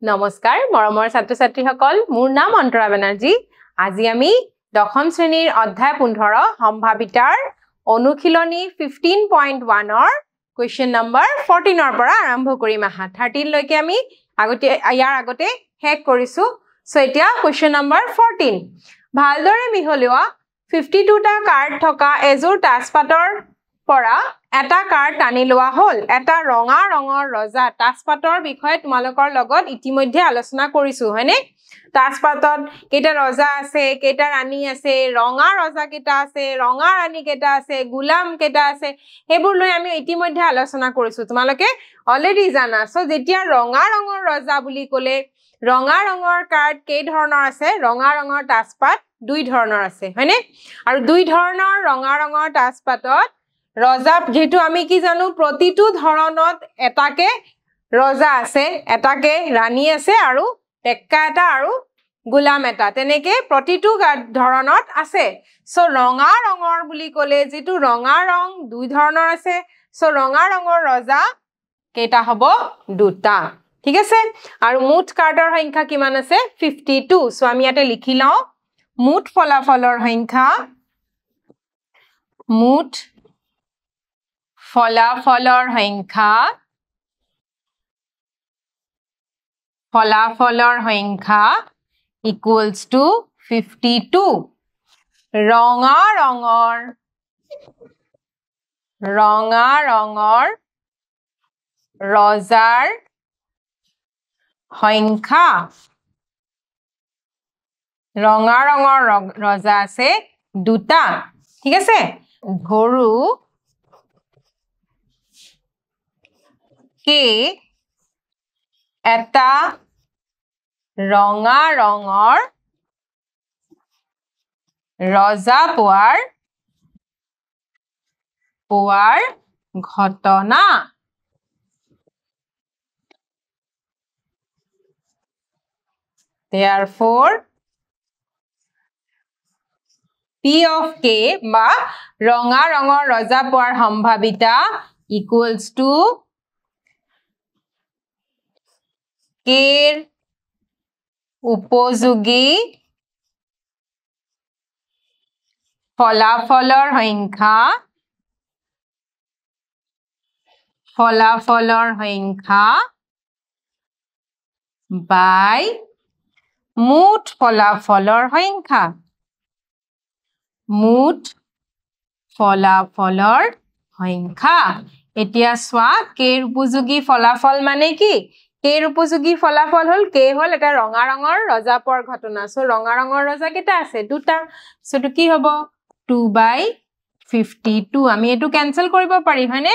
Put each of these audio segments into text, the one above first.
নমস্কাৰ মৰমৰ ছাত্ৰ ছাত্ৰীসকল মোৰ নাম অন্তৰা বেনাৰ্জী আজি আমি দশম শ্ৰেণীৰ অধ্যায় 15 সম্ভাৱিতাৰ অনুশীলনী 15.1 ৰ কোৱেশ্চন নম্বৰ 14 ৰ পৰা আৰম্ভ কৰিম আহা 13 লৈকে আমি ইয়াৰ আগতে শেষ কৰিছো সো এতিয়া কোৱেশ্চন নম্বৰ 14 ভালদৰে মিহলোৱা 52 টা কাৰ্ড থকা এজোৰ তাজপাতৰ পৰা এটা কাৰ্ড টানি লোৱা হল এটা ৰঙা ৰঙৰ ৰজা তাজপাতৰ বিষয়ে তোমালোকৰ লগত ইতিমধ্যে আলোচনা কৰিছো হয়নে তাজপাতত কেটা ৰজা আছে কেটা ৰাণী আছে ৰঙা ৰজা কেটা আছে ৰঙা ৰাণী কেটা আছে গুলাম কেটা আছে হেবোৰ লৈ আমি ইতিমধ্যে আলোচনা কৰিছো তোমালোকে অলৰেডি জানা সো যেতিয়া ৰঙা ৰঙৰ ৰজা বুলি ক'লে ৰঙা ৰঙৰ কাৰ্ড কেই ধৰণৰ আছে ৰঙা ৰঙৰ তাজপাত দুই ধৰণৰ আছে হয়নে আৰু দুই ধৰণৰ ৰঙা ৰঙৰ তাজপাতত ৰজা যেটো আমি কি জানো প্ৰতিটো ধৰণত এটাকে ৰজা আছে এটাকে ৰাণী আছে আৰু টেক্কা এটা আৰু গুলাম এটা তেনেকে প্ৰতিটো ধৰণত আছে সো ৰঙা ৰঙৰ বুলি ক'লে যেটো ৰঙা ৰং দুই ধৰণৰ আছে সো ৰঙা ৰঙৰ ৰজা কেটা হ'ব দুটা ঠিক আছে আৰু মুঠ কাৰ্ডৰ সংখ্যা কিমান আছে 52 সো আমি ইয়াতে লিখি লও মুঠ ফলাফলৰ সংখ্যা মুঠ ফলাফলৰ সংখ্যা equals to 52 ৰঙা ৰঙৰ ৰজাৰ সংখ্যা ৰঙা ৰঙৰ ৰজা আছে দুটা ঠিক আছে ধৰু কে এটা ৰঙা ৰঙৰ ৰজা পোৱাৰ ঘটনা therefore P of K বা ৰঙা ৰঙৰ ৰজা পোৱাৰ সম্ভাৱিতা equals to K উপযোগী ফলাফলৰ সংখ্যা by মুঠ ফলাফলৰ সংখ্যা এতিয়া সোৱা কেৰ উপযোগী ফলাফল মানে কি কেৰ উপযোগী ফলাফল হল কে হল এটা ৰঙা ৰঙৰ ৰজা পোৱাৰ ঘটনা সো ৰঙা ৰঙৰ ৰজা কেটা আছে দুটা সো তো কি হ'ব 2/52 আমি এটো ক্যান্সেল কৰিব পাৰিম হয়নে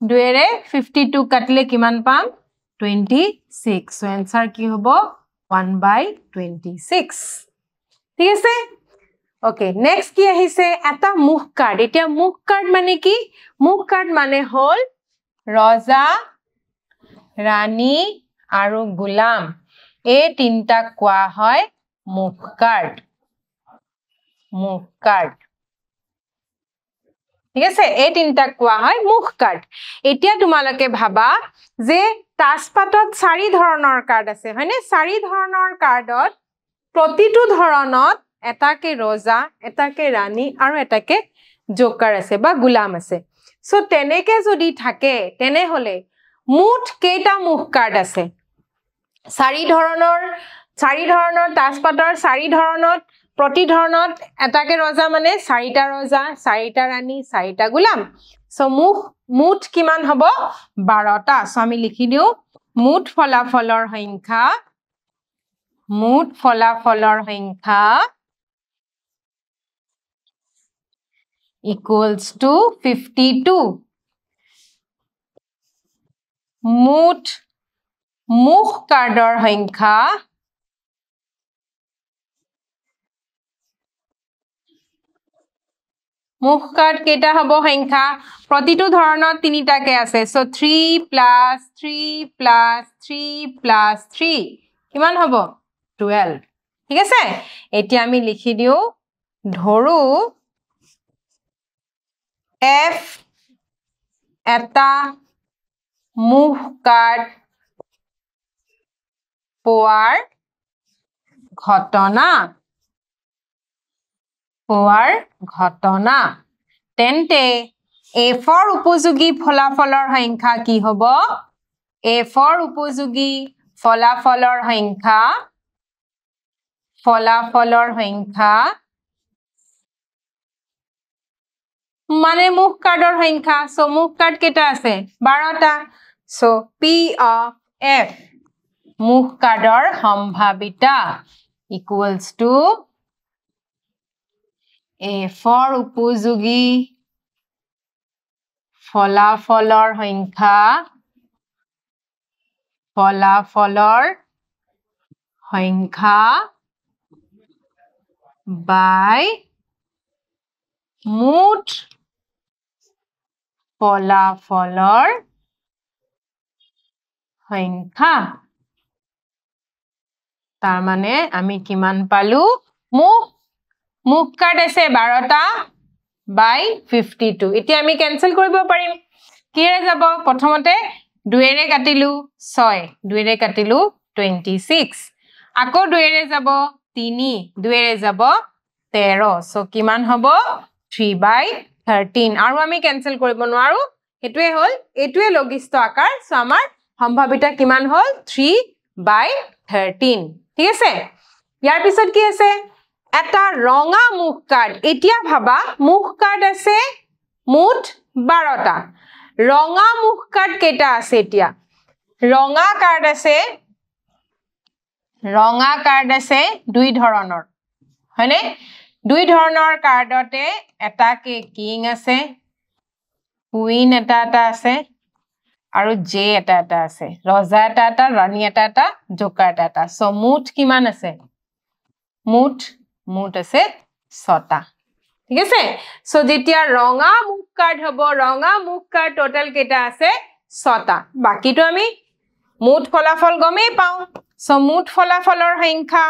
2 এৰে 52 কাটিলে কিমান পাম 26 সো आंसर কি হ'ব 1/26 ঠিক আছে ওকে নেক্সট কি আহিছে এটা মুখ কাৰ্ড এতিয়া মুখ কাৰ্ড মানে কি মুখ কাৰ্ড মানে হল ৰজা ৰাণী আৰু গুলাম এই তিনটা কোৱা হয় মুখ কাৰ্ড ঠিক আছে এই তিনটা কোৱা হয় মুখ কাৰ্ড এতিয়া তোমালোকে ভাবা যে তাজপাতত চাৰি ধৰণৰ কাৰ্ড আছে হয়নে চাৰি ধৰণৰ কাৰ্ডত প্ৰতিটো ধৰণত এটাকে ৰজা এটাকে ৰাণী আৰু এটাকে জোকাৰ আছে বা গুলাম আছে সো তেনেকে যদি থাকে তেনে হলে মুঠ কেইটা মুখ কাৰ্ড আছে চাৰি ধৰণৰ তাজপাতৰ চাৰি ধৰণত প্ৰতি ধৰণত এটাকে ৰজা মানে চাৰিটা ৰজা চাৰিটা ৰাণী চাৰিটা গুলাম সো মুঠ কিমান হ'ব 12টা সো আমি লিখি দিও মুঠ ফলাফলৰ সংখ্যা equals to 52 মুঠ মুখ কাৰ্ডৰ সংখ্যা মুখ কাৰ্ড কেটা হ'ব সংখ্যা প্ৰতিটো ধৰণত তিনিটাকে আছে সো 3 + 3 + 3 + 3 কিমান হ'ব 12 ঠিক আছে এতিয়া আমি লিখি দিও ধৰু F এটা মুখ কাৰ্ড পোৱাৰ ঘটনা তেন্তে F ৰ উপযোগী ফলাফলৰ সংখ্যা কি হ'ব F ৰ উপযোগী ফলাফলৰ সংখ্যা মানে মুখ কাৰ্ডৰ সংখ্যা সো মুখ কাৰ্ড কেইটা আছে 12টা সো P of F মুখ কাৰ্ডৰ সম্ভাৱিতা equals to F ৰ উপযোগী ফলাফলৰ সংখ্যা by মুঠ ফলাফলৰ সংখ্যা তাৰ মানে আমি কিমান পালো মুখ কাৰ্ড আছে 12টা by 52 এতিয়া আমি ক্যান্সেল কৰিব পাৰিম কিৰে যাব প্ৰথমতে 2 ৰে কাটিলো 6 2 ৰে কাটিলো 26 আকৌ 2 ৰে যাব 3 2 ৰে যাব 13 সো কিমান হ'ব 3/13 আৰু আমি ক্যান্সেল কৰিব নোৱাৰো এটোৱে হল এটোৱে লঘিষ্ঠ আকাৰ সো আমাৰ সম্ভাৱিতা কিমান হল 3/13 ঠিক আছে ইয়াৰ পিছত কি আছে এটা ৰঙা মুখ কাৰ্ড এতিয়া ভাবা মুখ কাৰ্ড আছে মুঠ 12টা ৰঙা মুখ কাৰ্ড কেটা আছে এতিয়া ৰঙা কাৰ্ড আছে দুই ধৰণৰ হয়নে দুই ধৰণৰ কাৰ্ডতে এটা কিং আছে কুইন এটা আছে আৰু জে এটা আছে ৰজা এটা ৰাণী এটা জোকাৰ এটা সো মুঠ কিমান আছে মুঠ আছে 6টা ঠিক আছে সো যেতিয়া ৰঙা মুখ কাৰ্ড হ'ব ৰঙা মুখ কাৰ্ড টোটাল কেটা আছে 6টা বাকিটো আমি মুঠ ফলাফল গমেই পাও সো মুঠ ফলাফলৰ সংখ্যা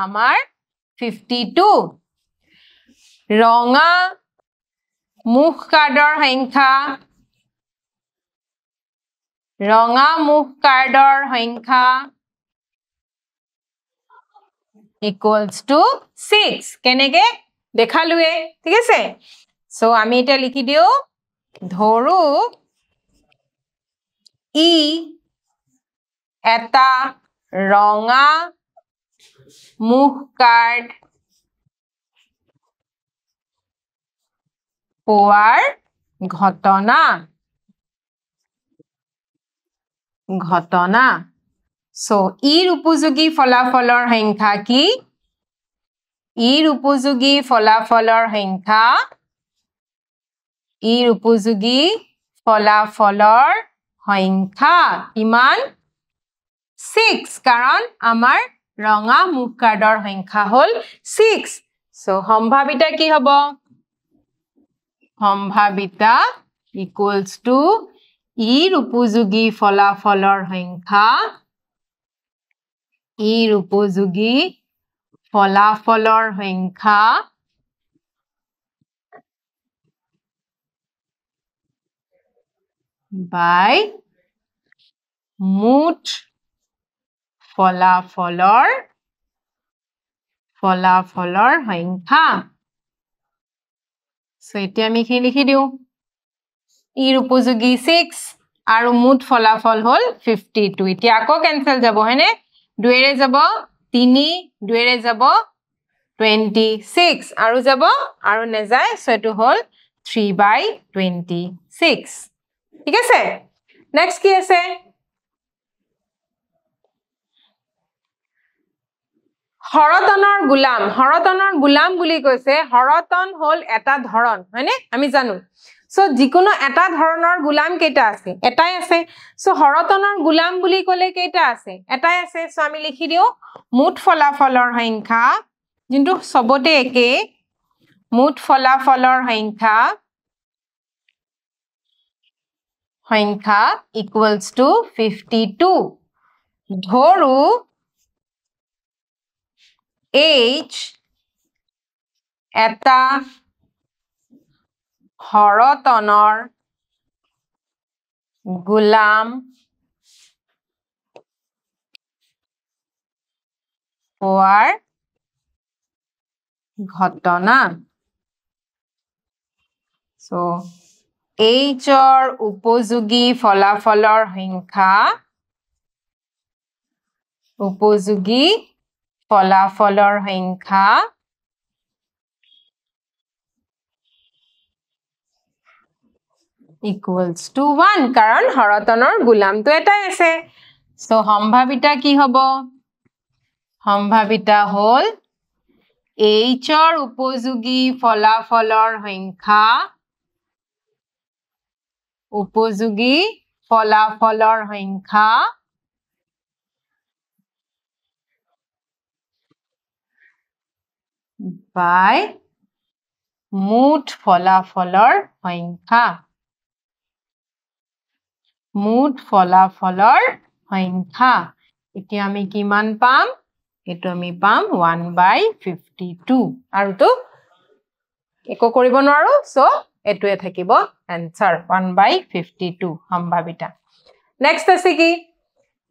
আমাৰ 52 ৰঙা মুখ কাৰ্ডৰ সংখ্যা equals to 6 কেনেকে দেখালুৱে ঠিক আছে সো আমি এটা লিখি দিও ধৰু ই এটা ৰঙা মুখ কাৰ্ড পোৱাৰ ঘটনা সো ইৰ উপযোগী ফলাফলৰ সংখ্যা কি ইৰ উপযোগী ফলাফলৰ সংখ্যা কিমান 6 কাৰণ আমাৰ ৰঙা মুখ কাৰ্ডৰ সংখ্যা হল 6 সো সম্ভাৱিতা কি হ'ব সম্ভাৱিতা equals to ইৰ উপযোগী ফলাফলৰ সংখ্যা by মুঠ ফলাফলৰ সংখ্যা সো এতিয়া আমি কি লিখি দিও ইৰ উপযোগী 6 আৰু মুঠ ফলাফল হল 52 এতিয়া আকৌ ক্যান্সেল যাব হয়নে 2 ৰে যাব 3 2 ৰে যাব 26 আৰু যাব আৰু নেযায় সো এটো হল 3/26 ঠিক আছে নেক্সট কি আছে হৰতনৰ গুলাম বুলি কৈছে হৰতন হল এটা ধৰণ হয়নে আমি জানো সো যিকোনো এটা ধৰণৰ গুলাম কেটা আছে এটাই আছে সো হৰতনৰ গুলাম বুলি কলে কেটা আছে এটাই আছে সো আমি লিখি দিও মুঠ ফলাফলৰ সংখ্যা কিন্তু সবতে একে মুঠ ফলাফলৰ সংখ্যা equals to 52 ধৰু H এটা হৰতনৰ গোলাম হোৱাৰ ঘটনা so H or উপযোগী ফলাফলৰ সংখ্যা উপযোগী ফলাফলৰ সংখ্যা equals to 1 কাৰণ হৰতনৰ গোলামটো এটাই আছে so সম্ভাৱিতা কি হ'ব সম্ভাৱিতা হ'ল H or উপযোগী ফলাফলৰ সংখ্যা উপযোগী ফলাফলৰ সংখ্যা by মুঠ ফলাফলৰ সংখ্যা মুঠ ফলাফলৰ সংখ্যা এতিয়া আমি কিমান পাম এটো আমি পাম 1/52 আৰু তো একো কৰিব নোৱাৰো সো এটোৱে থাকিব आंसर 1/52 সম্ভাৱিতা নেক্সট আছে কি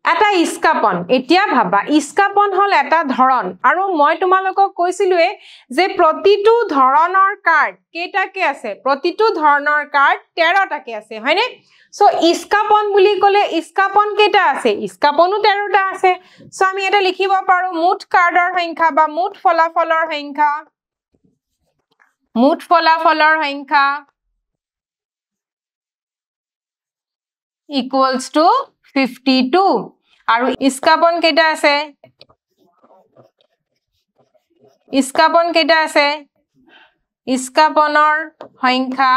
এটা ইস্কাপন এতিয়া ভাবা ইস্কাপন হল এটা ধৰণ আৰু মই তোমালোকক কৈছিলুৱে যে প্ৰতিটো ধৰণৰ কাৰ্ড কেইটাকে আছে প্ৰতিটো ধৰণৰ কাৰ্ড 13 টাকে আছে হয়নে সো ইস্কাপন বুলি কলে ইস্কাপন কেইটা আছে ইস্কাপনো 13 টা আছে সো আমি এটা লিখিব পাৰো মুঠ কাৰ্ডৰ সংখ্যা বা মুঠ ফলাফলৰ সংখ্যা equals to 52 আৰু ইস্কাপন কেইটা আছে ইস্কাপনৰ সংখ্যা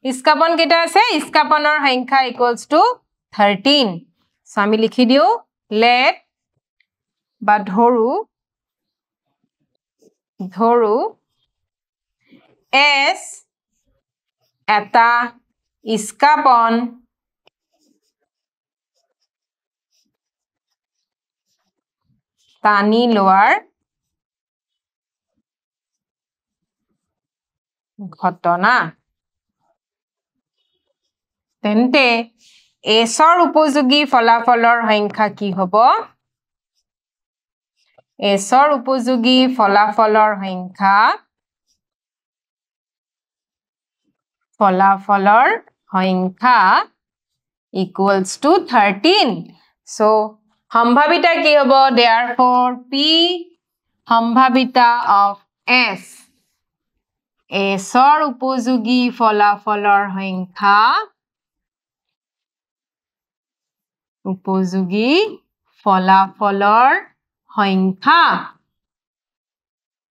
ইস্কাপন কেইটা আছে ইস্কাপনৰ সংখ্যা equals to 13 সো আমি লিখি দিও let বা ধৰু s এটা ইস্কাপন টানি লোৱাৰ ঘটনা তেন্তে s ৰ উপযোগী ফলাফলৰ সংখ্যা কি হ'ব s ৰ উপযোগী ফলাফলৰ সংখ্যা equals to 13 so সম্ভাৱিতা কি হ'ব therefore p সম্ভাৱিতা of s ৰ উপযোগী ফলাফলৰ সংখ্যা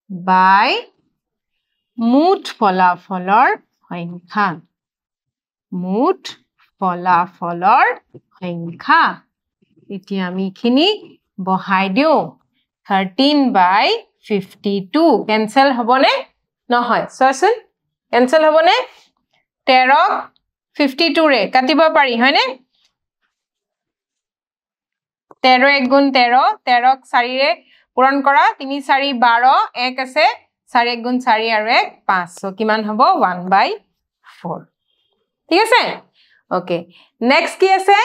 by মুঠ ফলাফলৰ সংখ্যা এতিয়া আমি খিনি বহাই দিও 13/52 কেনসেল হবনে নহয় সয়সন কেনসেল হবনে 13 52 ৰে কাটিব পাৰি হয়নে 13 1 গুণ 13 13 ক 4 ৰে পূৰণ কৰা 3 4 12 1 আছে 4 1 গুণ 4 আৰু 1 5 সো কিমান হ'ব 1/4 ঠিক আছে ওকে নেক্সট কি আছে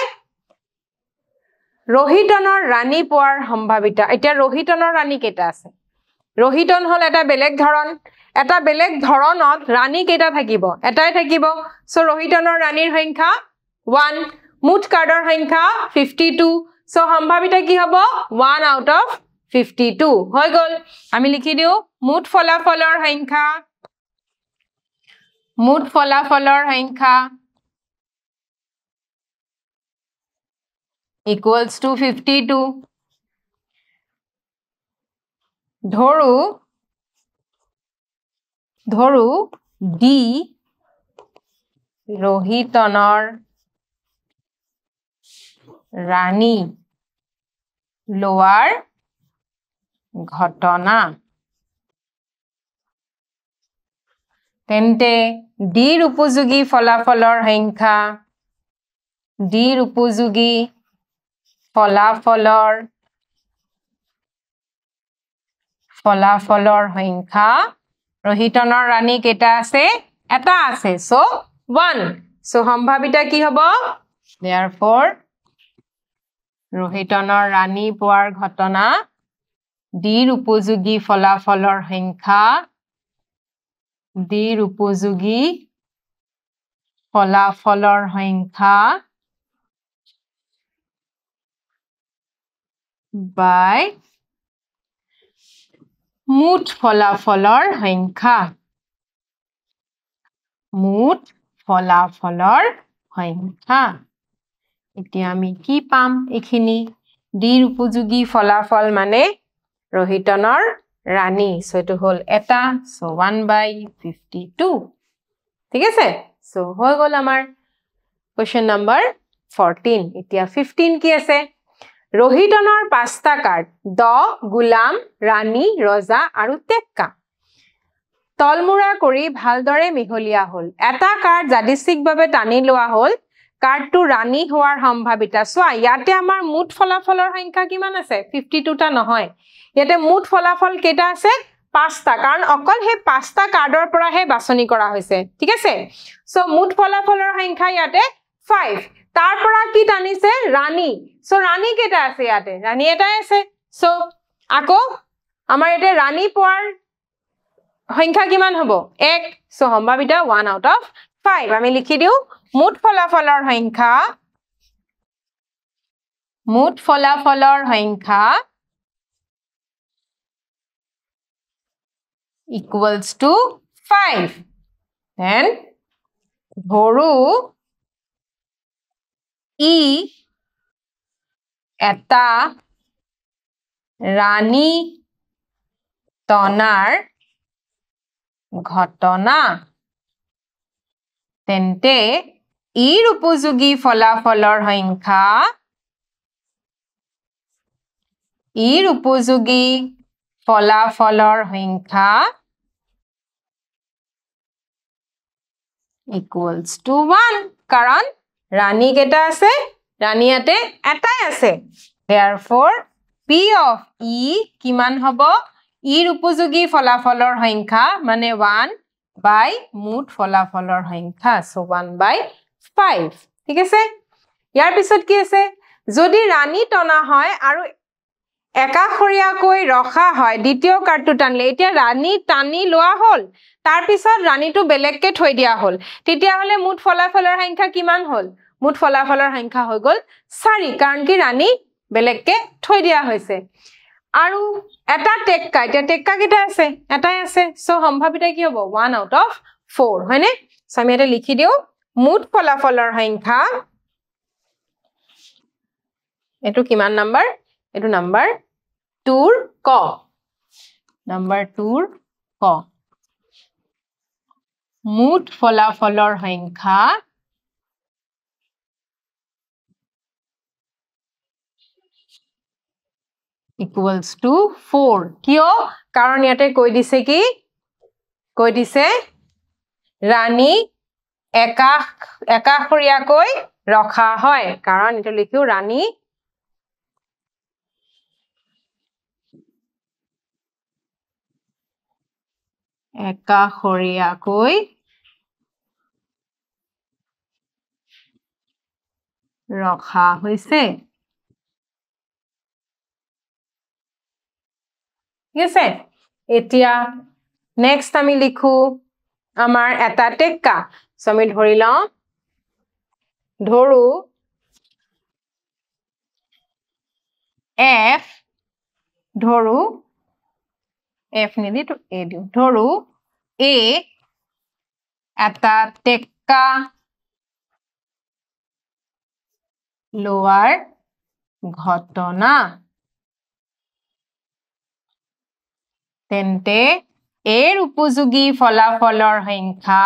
ৰোহিতনৰ ৰাণী পোৱাৰ সম্ভাৱিতা এতিয়া ৰোহিতনৰ ৰাণী কেটা আছে ৰোহিতন হল এটা বেলেগ ধৰণত ৰাণী কেটা থাকিব এটাই থাকিব সো ৰোহিতনৰ ৰাণীৰ সংখ্যা 1 মুঠ কাৰ্ডৰ সংখ্যা 52 সো সম্ভাৱিতা কি হ'ব 1 out of 52 হৈ গল আমি লিখি দিও মুঠ ফলাফলৰ সংখ্যা equals to 52 ধৰু D ৰোহিতনৰ ৰাণী লোৱাৰ ঘটনা তেন্তে ডিৰ উপযোগী ফলাফলৰ সংখ্যা ডিৰ উপযোগী ফলাফলৰ সংখ্যা रोहितনৰ ৰাণী কেটা আছে এটা আছে so 1 so সম্ভাৱিতা কি হ'ব therefore रोहितনৰ ৰাণী পোৱাৰ ঘটনা ডিৰ উপযোগী ফলাফলৰ সংখ্যা ডিৰ উপযোগী ফলাফলৰ সংখ্যা by মুঠ ফলাফলৰ সংখ্যা মুঠ ফলাফলৰ সংখ্যা এতিয়া আমি কি পাম এখিনি ডিৰ উপযোগী ফলাফল মানে रोहितনৰ ৰাণী সো এটো হল এটা সো 1/52 ঠিক আছে সো হৈ গল আমাৰ কোৱেশ্চন নম্বৰ 14 এতিয়া 15 কি আছে रोहितনৰ পাঁচটা কাৰ্ড দ গুলাম ৰাণী ৰজা আৰু টেক্কা তলমুৰা কৰি ভালদৰে মিহলিয়া হল এটা কাৰ্ড যাদৃচ্ছিকভাৱে টানি লোৱা হল কাৰ্ডটো ৰাণী হোৱাৰ সম্ভাৱিতা সোৱা ইয়াতে আমাৰ মুঠ ফলাফলৰ সংখ্যা কিমান আছে 52 টা নহয় ইয়াতে মুঠ ফলাফল কেটা আছে পাঁচটা কাৰণ অকল হে পাঁচটা কাৰ্ডৰ পৰা হে বাছনি কৰা হৈছে ঠিক আছে সো মুঠ ফলাফলৰ সংখ্যা ইয়াতে 5 তাৰ পৰা কি টানিছে ৰাণী সো ৰাণী কেটা আছে ইয়াতে ৰাণী এটাই আছে সো আকৌ আমাৰ ইয়াতে ৰাণী পোৱাৰ সংখ্যা কিমান হ'ব 1 সো সম্ভাৱিতা 1 আউট অফ 5 আমি লিখি দিও মুঠ ফলাফলৰ সংখ্যা equals to 5 then ধৰু ই এটা ৰাণী টনাৰ ঘটনা তেন্তে ইৰ উপযোগী ফলাফলৰ সংখ্যা equals to 1 কাৰণ ৰাণী কেটা আছে ৰাণী ইয়াতে এটাই আছে therefore p of e কিমান হ'ব ইৰ উপযোগী ফলাফলৰ সংখ্যা মানে 1 by মুঠ ফলাফলৰ সংখ্যা so 1/5 ঠিক আছে ইয়াৰ পিছত কি আছে যদি ৰাণী টনা হয় আৰু একাখৰীয়াকৈ ৰখা হয় দ্বিতীয় কাৰ্ডটো টানলে এতিয়া ৰাণী টানি লোৱা হল তাৰ পিছত ৰাণীটো বেলেগকে থৈ দিয়া হল তেতিয়া হলে মুঠ ফলাফলৰ সংখ্যা কিমান হল মুঠ ফলাফলৰ সংখ্যা হৈ গল 4 কাৰণ কি ৰাণী বেলেগকে থৈ দিয়া হৈছে আৰু এটা টেক্কা এতিয়া টেক্কা কেটা আছে এটাই আছে সো সম্ভাৱিতা কি হ'ব 1 আউট অফ 4 হয়নে সো আমি এটা লিখি দিও মুঠ ফলাফলৰ সংখ্যা এটো কিমান নম্বৰ এটো নম্বৰ 2 ক নম্বৰ 2 ক মুঠ ফলাফলৰ সংখ্যা equals to 4 কিয় কাৰণ ইয়াতে কৈ দিছে কি কৈ দিছে ৰাণী একাখৰীয়াকৈ ৰখা হয় কাৰণ এটো লিখিও ৰাণী একাখৰীয়াকৈ ৰখা হৈছে ঠিক আছে এতিয়া নেক্সট আমি লিখো আমাৰ এটা টেক্কা সো আমি ধৰি লওঁ ধৰু f ধৰু f নিদি তো a দিও ধৰু a এটা টেক্কা লোৱাৰ ঘটনা তেন্তে এৰ উপযোগী ফলাফলৰ সংখ্যা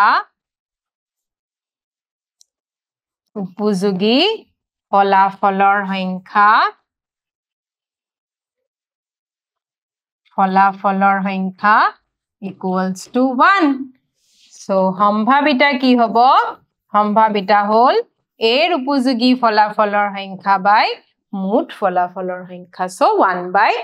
equals to 1 so সম্ভাৱিতা কি হ'ব সম্ভাৱিতা হল এৰ উপযোগী ফলাফলৰ সংখ্যা by মুঠ ফলাফলৰ সংখ্যা so 1/4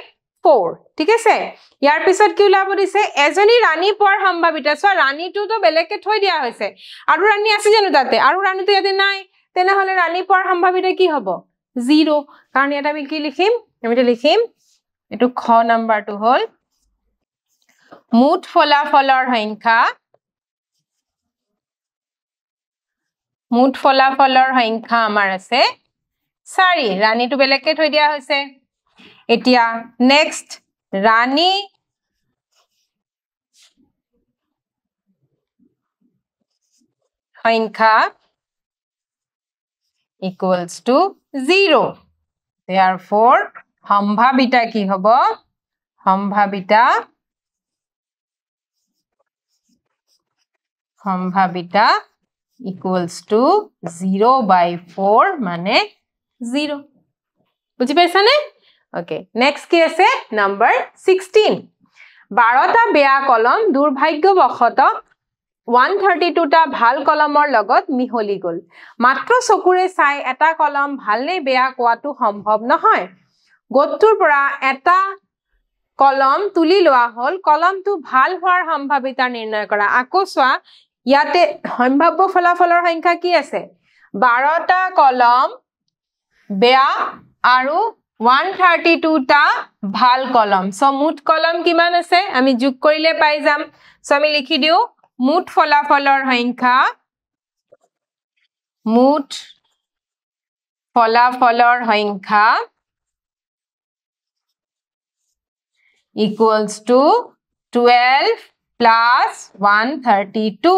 4 ঠিক আছে ইয়াৰ পিছত কি উলাব দিছে এজনী ৰাণী পোৱাৰ সম্ভাৱিতা সো ৰাণীটো তো বেলেগকে থৈ দিয়া হৈছে আৰু ৰাণী আছে জানো তাতে আৰু ৰাণীটো ইয়াতে নাই তেনে হলে ৰাণী পোৱাৰ সম্ভাৱিতা কি হ'ব 0 কাৰণ এটা আমি কি লিখিম আমি লিখিম এটো খ নাম্বাৰটো হল মুঠ ফলাফলৰ সংখ্যা আমাৰ আছে 4 ৰাণীটো বেলেগকে থৈ দিয়া হৈছে এতিয়া নেক্সট ৰাণী সংখ্যা equals to 0 therefore সম্ভাৱিতা কি হ'ব সম্ভাৱিতা equals to 0/4 মানে 0 বুজি পাইছানে ওকে নেক্সট কি আছে নাম্বাৰ 16 12টা বেয়া কলম দুৰ্ভাগ্যবশত 132 টা ভাল কলমৰ লগত মিহলি গল মাত্ৰ চকুৰে চাই এটা কলম ভাল নে বেয়া কোৱাটো সম্ভৱ নহয় গটটোৰ পৰা এটা কলম তুলি লোৱা হল কলমটো ভাল হোৱাৰ সম্ভাৱিতা নিৰ্ণয় কৰা আকৌ চোৱা ইয়াতে সম্ভাৱ্য ফলাফলৰ সংখ্যা কি আছে 12টা কলম বেয়া আৰু 132 টা ভাল কলম সো মুঠ কলম কিমান আছে আমি যোগ কৰিলে পাই যাম সো আমি লিখি দিও মুঠ ফলাফলৰ সংখ্যা equals to 12 plus 132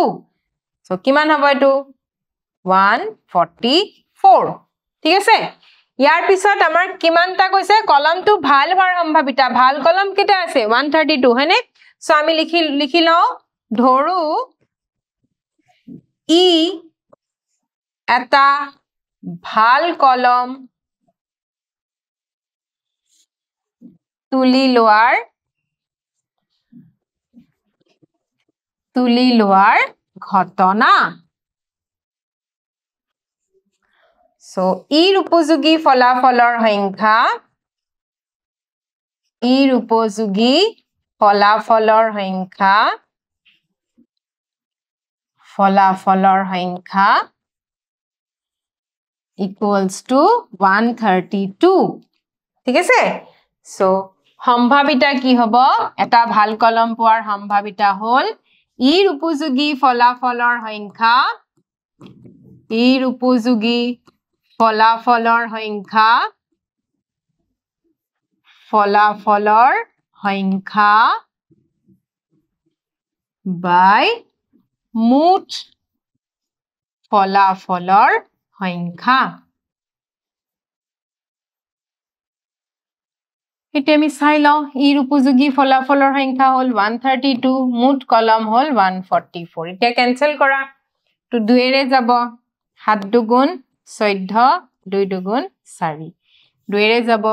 so কিমান হ'ব এটো 144 ঠিক আছে ইয়াৰ পিছত আমাৰ কিমানটা কৈছে কলমটো ভাল হোৱাৰ সম্ভাৱিতা ভাল কলম কেটা আছে 132 হয়নে সো আমি লিখি লও ধৰু ই এটা ভাল কলম তুলি লোৱাৰ ঘটনা সো ইৰ উপযোগী ফলাফলৰ সংখ্যা equals to 132 ঠিক আছে সো সম্ভাৱিতা কি হ'ব এটা ভাল কলম পোৱাৰ সম্ভাৱিতা হল ইৰ উপযোগী ফলাফলৰ সংখ্যা by মুঠ ফলাফলৰ সংখ্যা এটা আমি চাই লও ইৰ উপযোগী ফলাফলৰ সংখ্যা হল 132 মুঠ কলম হল 144 এতিয়া ক্যান্সেল কৰা তো 2 এৰে যাব 7 দুগুণ 14 2 দুগুণ 4 2 এৰে যাব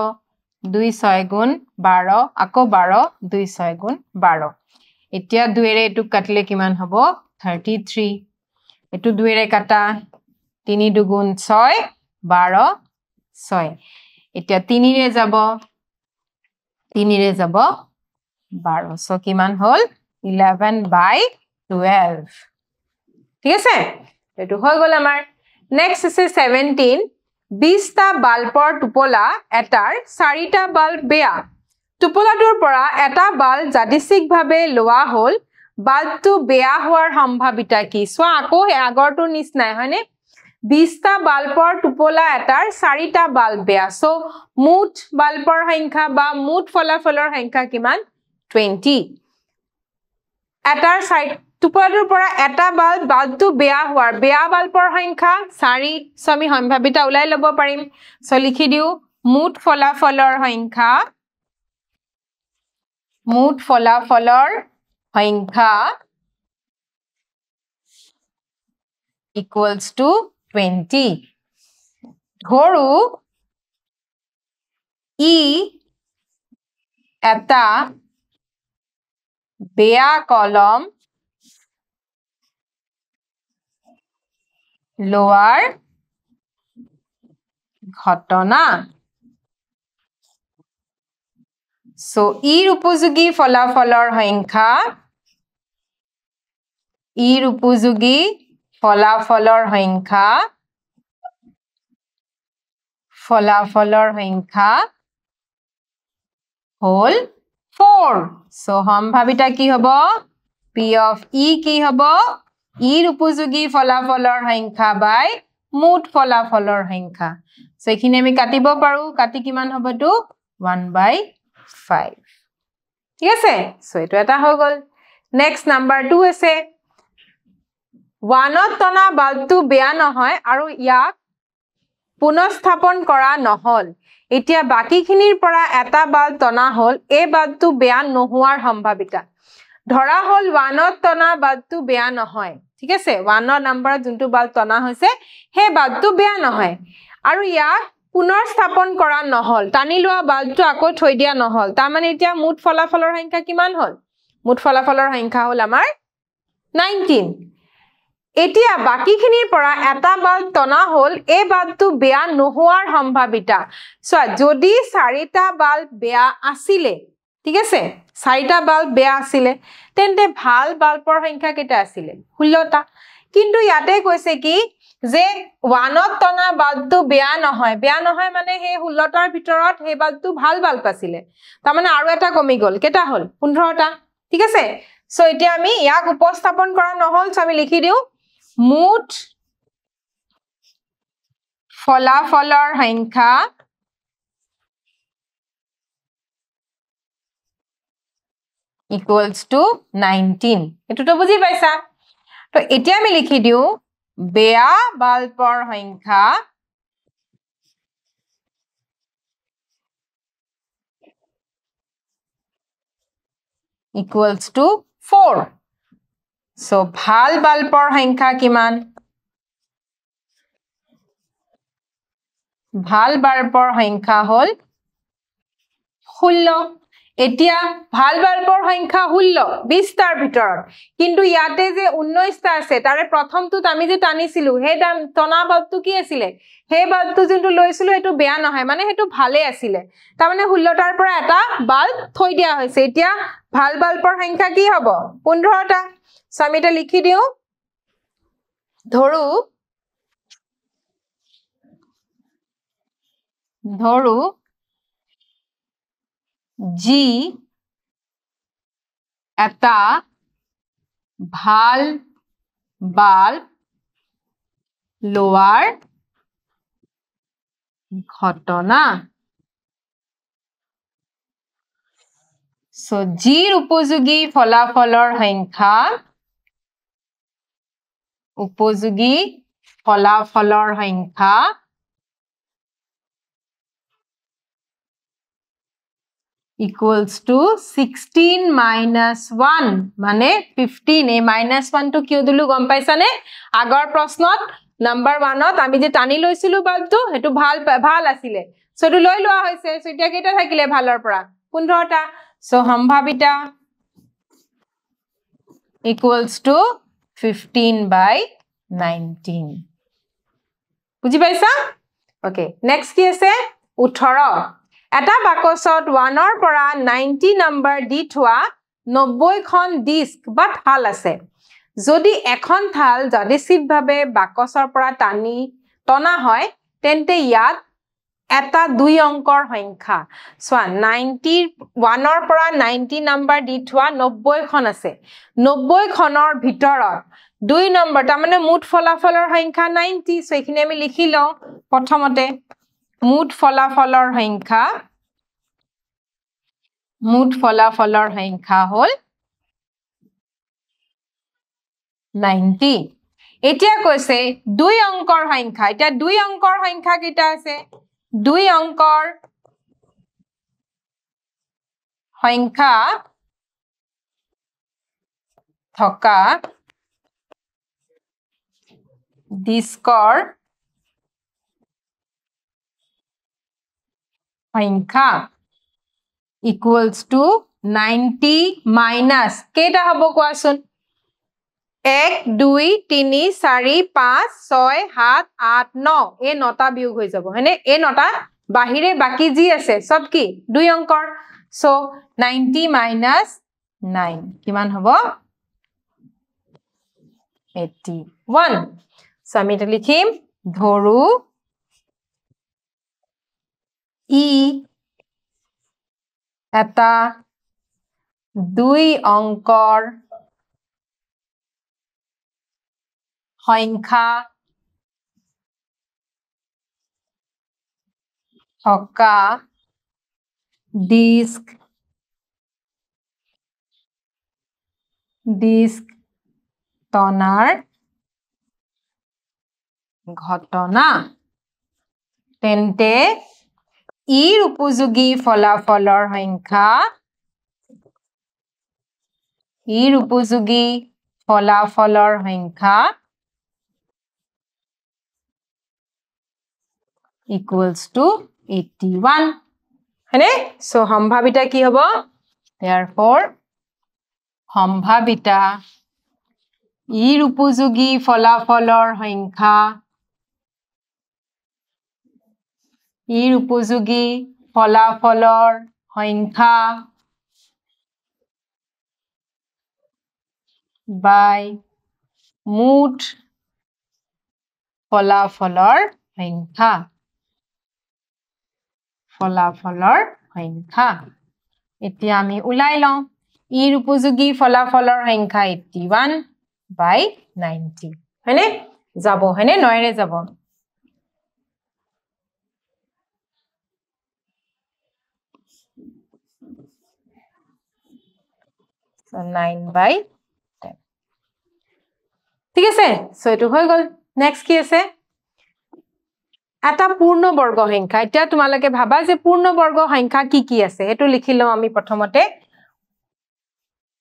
2 6 গুণ 12 আকৌ 12 2 6 গুণ 12 এতিয়া 2 এৰে এটু কাটলে কিমান হ'ব 33 এটু 2 এৰে কাটা 3 দুগুণ 6 12 6 এতিয়া 3 এৰে যাব 12 সো কিমান হল 11/12 ঠিক আছে এটো হৈ গল আমাৰ নেক্সট আছে 17 20টা বাল্বৰ টোপলা এটাৰ 4টা বাল্ব বেয়া টোপলাটোৰ পৰা এটা বাল্ব যাদৃচ্ছিকভাৱে লোৱা হল বাল্বটো বেয়া হোৱাৰ সম্ভাৱিতা কি সোৱা আকৌ আগৰটো নিচিনাই হয়নে 20টা বাল্বৰ টোপলা এটাৰ 4টা বাল্ব বেয়া সো মুঠ বাল্বৰ সংখ্যা বা মুঠ ফলাফলৰ সংখ্যা কিমান 20 এটাৰ টোপলাটোৰ পৰা এটা বাল্বটো বেয়া হোৱাৰ বেয়া বাল্বৰ সংখ্যা 4 সো আমি সম্ভাৱিতা উলাই লব পাৰিম সো লিখি দিও মুঠ ফলাফলৰ সংখ্যা equals to 20 ধৰু ই এটা বেয়া কলম লোৱাৰ ঘটনা So ইৰ উপযোগী ফলাফলৰ সংখ্যা ইৰ উপযোগী ফলাফলৰ সংখ্যা হল 4 so সম্ভাৱিতা কি হ'ব p of e কি হ'ব ইৰ উপযোগী ফলাফলৰ সংখ্যা বাই মুঠ ফলাফলৰ সংখ্যা so এখিনি আমি কাটিব পাৰো কাটি কিমান হ'ব তো 1/5 ঠিক আছে so এটো এটা হৈ গল নেক্সট নাম্বাৰ 2 আছে 1ত টনা বাল্বটো বেয়া নহয় আৰু ইয়াক পুনঃস্থাপন কৰা নহল এতিয়া বাকিখিনিৰ পৰা এটা বাল্ব টনা হল এই বাল্বটো বেয়া নোহোৱাৰ সম্ভাৱিতা ধৰা হল 1ত টনা বাল্বটো বেয়া নহয় ঠিক আছে 1ৰ নাম্বাৰত যোনটো বাল্ব টনা হৈছে হে বাল্বটো বেয়া নহয় আৰু ইয়াক পুনঃস্থাপন কৰা নহল টানি লোৱা বাল্বটো আকৌ থৈ দিয়া নহল তাৰ মানে এতিয়া মুঠ ফলাফলৰ সংখ্যা কিমান হল মুঠ ফলাফলৰ সংখ্যা হল আমাৰ 19 এতিয়া বাকিখিনিৰ পৰা এটা বাল্ব টনা হল এই বাল্বটো বেয়া নোহোৱাৰ সম্ভাৱিতা সো যদি 4টা বাল্ব বেয়া আছিল ঠিক আছে 4টা বাল্ব বেয়া আছিল তেন্তে ভাল বাল্বৰ সংখ্যা কেটা আছিল 16টা কিন্তু ইয়াতে কৈছে কি যে 1ত টনা বাল্বটো বেয়া নহয় মানে হে 16টাৰ ভিতৰত হে বাল্বটো ভাল বাল্ব আছিল তাৰ মানে আৰু এটা কমি গল কেটা হল 15টা ঠিক আছে সো এতিয়া আমি ইয়াক উপস্থাপন কৰা নহল সো আমি লিখি দিও মুঠ ফলাফলৰ সংখ্যা equals to 19 এটো তো বুজি পাইছা তো এতিয়া আমি লিখি দিও বেয়া বাল্বৰ সংখ্যা equals to 4 so ভাল বাল্বৰ সংখ্যা কিমান ভাল বাল্বৰ সংখ্যা হল 16 এতিয়া ভাল বাল্বৰ সংখ্যা 16 20টাৰ ভিতৰত কিন্তু ইয়াতে যে 19টা আছে তাৰে প্ৰথমটোত আমি যে টানিছিলো হে টনা বাল্বটো কি আছিল হে বাল্বটো যোনটো লৈছিলো এটো বেয়া নহয় মানে হেতু ভালে আছিল তাৰ মানে 16টাৰ পৰা এটা বাল্ব থৈ দিয়া হৈছে এতিয়া ভাল বাল্বৰ সংখ্যা কি হ'ব 15টা সো আমি এটা লিখি দিও ধৰু জি এটা ভাল বাল্ব লোৱাৰ ঘটনা সো জিৰ উপযোগী ফলাফলৰ সংখ্যা equals to 16 minus 1 মানে 15 এই -1 টো কিয় দিলু গম পাইছানে আগৰ প্ৰশ্নত নাম্বাৰ 1ত আমি যে টানি লৈছিলো বাল্বটো হেতু ভাল আছিল সো এটো লৈ লোৱা হৈছে সো এতিয়া কেটা থাকিলে ভালৰ পৰা 15টা সো সম্ভাৱিতা equals to 15/19 বুজি পাইছা ওকে নেক্সট কি আছে 18 এটা বাকচত 1ৰ পৰা 90 নম্বৰ দি থোৱা 90খন ডিস্ক বা থাল আছে যদি এখন থাল যাদৃচ্ছিকভাৱে বাকচৰ পৰা টনা হয় তেন্তে ইয়াত এটা 2 অংকৰ সংখ্যা সোৱা 1ৰ পৰা 90 নম্বৰ দি থোৱা 90খন আছে 90খনৰ ভিতৰত 2 নম্বৰ তাৰ মানে মুঠ ফলাফলৰ সংখ্যা 90 সো এখিনি আমি লিখি লও প্ৰথমতে মুঠ ফলাফলৰ সংখ্যা হল 90 এতিয়া কৈছে 2 অংকৰ সংখ্যা এটা 2 অংকৰ সংখ্যা কেটা আছে 2 অংকৰ সংখ্যা থকা ডিস্কৰ সংখ্যা equals to 90 minus কেটা হ'ব কোৱাচোন 1 2 3 4 5 6 7 8 9 এই 9টা বিয়োগ হৈ যাব হয়নে এই 9টা বাহিৰে বাকি যি আছে সব কি 2 অংকৰ So 90 minus 9 কিমান হ'ব 81 so আমি এটা লিখিম ধৰু ই এটা 2 অংকৰ সংখ্যা থকা ডিস্ক টনাৰ ঘটনা তেন্তে ইৰ উপযোগী ফলাফলৰ সংখ্যা equals to 81 হয়নে so সম্ভাৱিতা কি হ'ব therefore সম্ভাৱিতা ইৰ উপযোগী ফলাফলৰ সংখ্যা by মুঠ ফলাফলৰ সংখ্যা এতিয়া আমি উলাই লওঁ ইৰ উপযোগী ফলাফলৰ সংখ্যা 81 by 90 হয়নে যাব হয়নে 9 ৰে যাব so 9 by 10 ঠিক আছে সো এটো হৈ গল নেক্সট কি আছে এটা পূৰ্ণবৰ্গ সংখ্যা এটা তোমালকে ভাবা যে পূৰ্ণবৰ্গ সংখ্যা কি আছে হেতু লিখিলো আমি প্ৰথমতে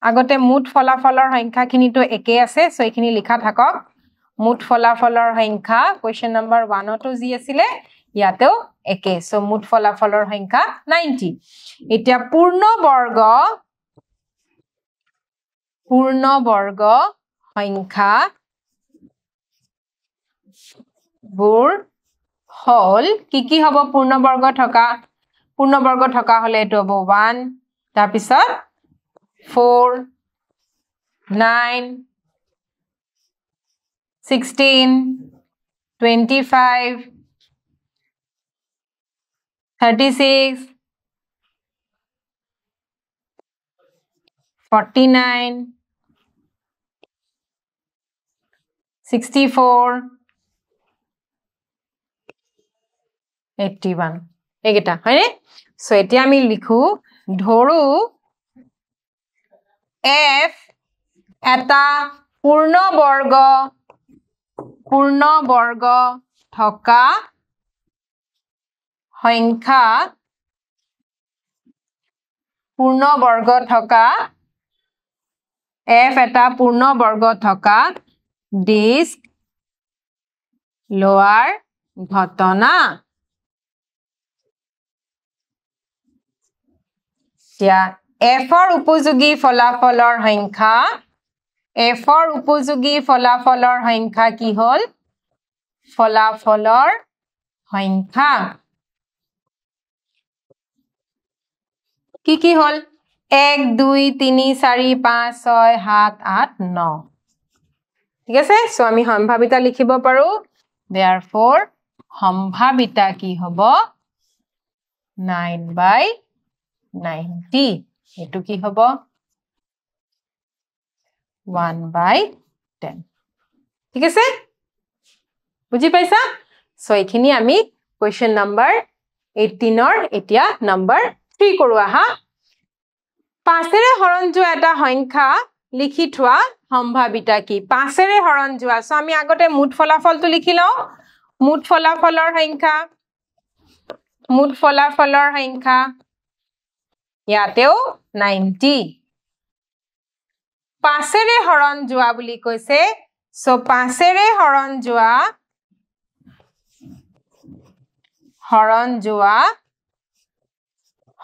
আগতে মুঠ ফলাফলৰ সংখ্যাখিনি তো একে আছে সো এখিনি লিখা থাকক মুঠ ফলাফলৰ সংখ্যা কোৱেশ্চন নম্বৰ 1 তো জি আছিল ইয়াতেও একে সো মুঠ ফলাফলৰ সংখ্যা 90 এতিয়া পূৰ্ণবৰ্গ সংখ্যা বুৰ হল কি হ'ব পূৰ্ণবৰ্গ থকা হলে এটো হ'ব 1 তাৰ পিছত 4 9 16 25 36 49 64 81 এগেটা হয়নে সো এতিয়া আমি লিখো ধৰু f এটা পূৰ্ণবৰ্গ থকা সংখ্যা f এটা পূৰ্ণবৰ্গ থকা ডিস্ক লোৱাৰ ঘটনা এতিয়া f ৰ উপযোগী ফলাফলৰ সংখ্যা কি হল ফলাফলৰ সংখ্যা কি হল 1 2 3 4 5 6 7 8 9 ঠিক আছে সো আমি সম্ভাৱিতা লিখিব পাৰো therefore সম্ভাৱিতা কি হ'ব 9 by 90 এটো কি হ'ব 1 by 10 ঠিক আছে বুজি পাইছা সো এখিনি আমি কোৱেশ্চন নম্বৰ 18 ৰ এতিয়া নম্বৰ 3 কৰো আহা 5 ৰে হৰণ যোৱা এটা সংখ্যা লিখি থোৱা সম্ভাৱিতা কি 5 ৰে হৰণ যোৱা সো আমি আগতে মুঠ ফলাফলটো লিখি লও মুঠ ফলাফলৰ সংখ্যা ইয়াতেও 90 5 ৰে হৰণ যোৱা বুলি কৈছে সো 5 ৰে হৰণ যোৱা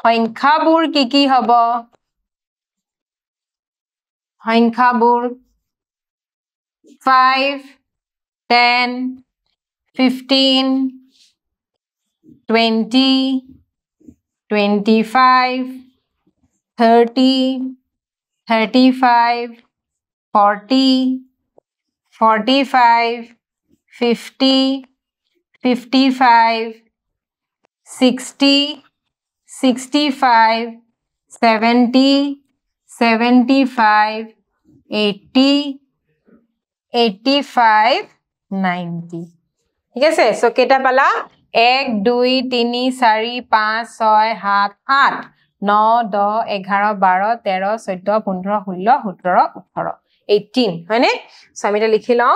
সংখ্যাবোৰ কি হ'ব সংখ্যাবোৰ 5 10 15 20 25 30, 35, 40, 45, 50, 55, 60, 65, 70, 75, 80, 85, 90. ঠিক আছে সো কেটা পালা 1 2 3 4 5 6 7 8 9 10 11 12 13 14 15 16 17 18 18 হয়নে সো আমি এটা লিখি লও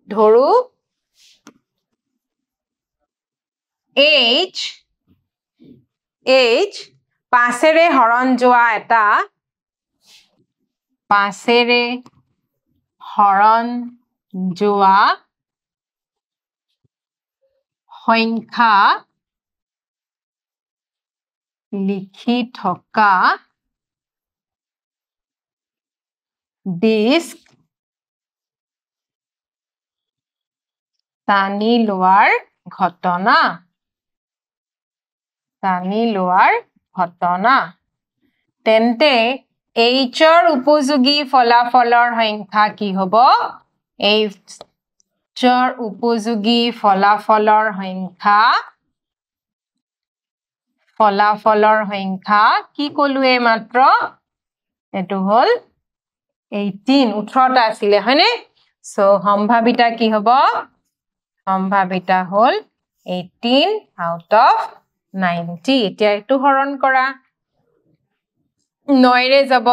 ধৰু age পাছেৰে হৰণ যোৱা এটা পাছেৰে হৰণ যোৱা সংখ্যা লিখি থকা ডিস্ক টানি লোৱাৰ ঘটনা তেন্তে H ৰ উপযোগী ফলাফলৰ সংখ্যা কি হ'ব H ৰ উপযোগী ফলাফলৰ সংখ্যা কি কলুৱে মাত্ৰ এটো হল 18 18টা আছিলে হয়নে সো সম্ভাৱিতা কি হ'ব সম্ভাৱিতা হল 18 out of 90 এতিয়া এটো হৰণ কৰা 9 ৰে যাব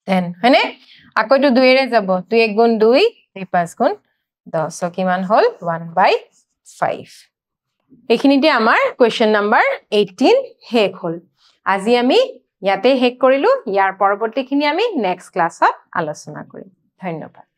10 হয়নে আকৌ এটো 2 ৰে যাব 2 1 গুণ 2 3 5 গুণ 10 সো কিমান হল 1/5 এইখিনিতে আমাৰ কোৱেশ্চন নম্বৰ 18 শেষ হল আজি আমি ইয়াতে শেষ কৰিলো ইয়াৰ পৰৱৰ্তীখিনি আমি নেক্সট ক্লাছত আলোচনা কৰিম ধন্যবাদ